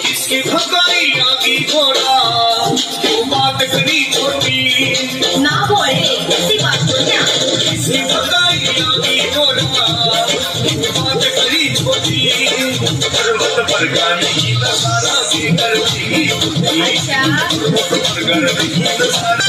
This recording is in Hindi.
इसकी भगाई आगी घोड़ा वो बात करी छोटी ना बोले ऐसी बात तो क्या इसकी भगाई आगी घोड़ा वो बात करी छोटी पर्वत पर गानी सारा की करती अच्छा पर करती सारा